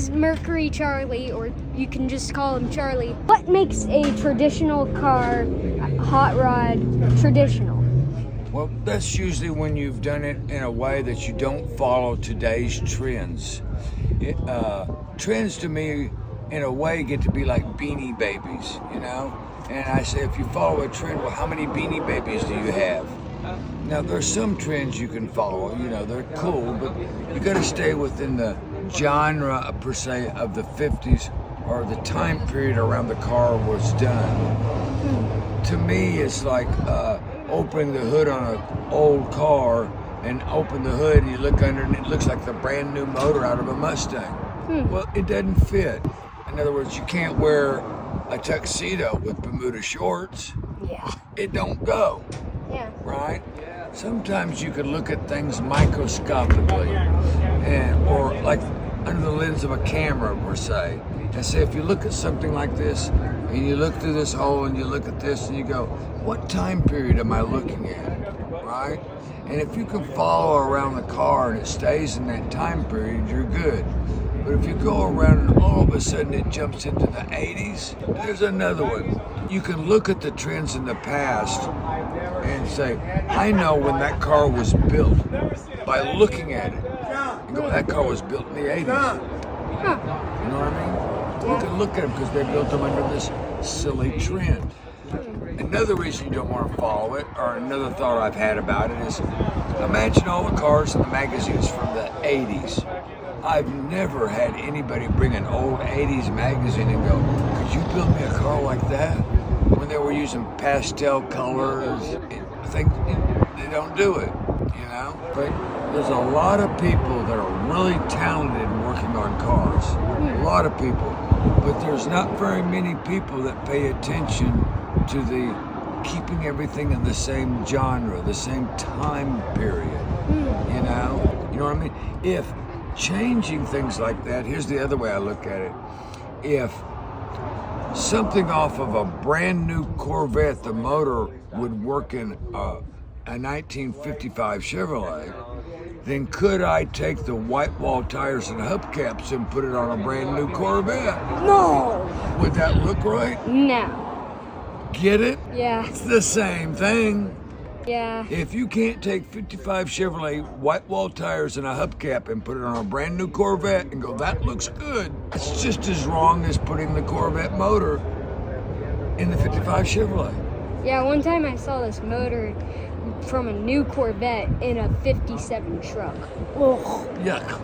is Mercury Charlie, or you can just call him Charlie. What makes a traditional car, hot rod, traditional? Well, that's usually when you've done it in a way that you don't follow today's trends. Trends to me, in a way, get to be like Beanie Babies, you know? And I say, if you follow a trend, well, how many Beanie Babies do you have? Now, there's some trends you can follow, you know, they're cool, but you got to stay within the genre, per se, of the 50s or the time period around the car was done. To me, it's like opening the hood on an old car and open the hood and you look under and it looks like the brand new motor out of a Mustang. Well, it doesn't fit. In other words, you can't wear a tuxedo with Bermuda shorts. Yeah. It don't go. Yeah. Right? Sometimes you can look at things microscopically, or like under the lens of a camera, per se, and say, if you look at something like this, and you look through this hole, and you look at this, and you go, what time period am I looking at? Right? And if you can follow around the car and it stays in that time period, you're good. But if you go around and all of a sudden it jumps into the 80s, there's another one. You can look at the trends in the past and say, I know when that car was built by looking at it. And go, that car was built in the 80s. You know what I mean? You can look at them because they built them under this silly trend. Another reason you don't want to follow it, or another thought I've had about it, is imagine all the cars in the magazines from the 80s. I've never had anybody bring an old 80s magazine and go, could you build me a car like that? When they were using pastel colors, I think they don't do it, you know? But there's a lot of people that are really talented in working on cars. A lot of people. But there's not very many people that pay attention to the keeping everything in the same genre, the same time period, you know? You know what I mean? If changing things like that, here's the other way I look at it. If something off of a brand new Corvette, the motor would work in a 1955 Chevrolet, then could I take the white wall tires and hubcaps and put it on a brand new Corvette? No. Would that look right? No. Get it? Yeah. It's the same thing. Yeah. If you can't take 55 Chevrolet white wall tires and a hubcap and put it on a brand new Corvette and go, that looks good, it's just as wrong as putting the Corvette motor in the 55 Chevrolet. Yeah, one time I saw this motor from a new Corvette in a 57 truck. Oh. Yuck.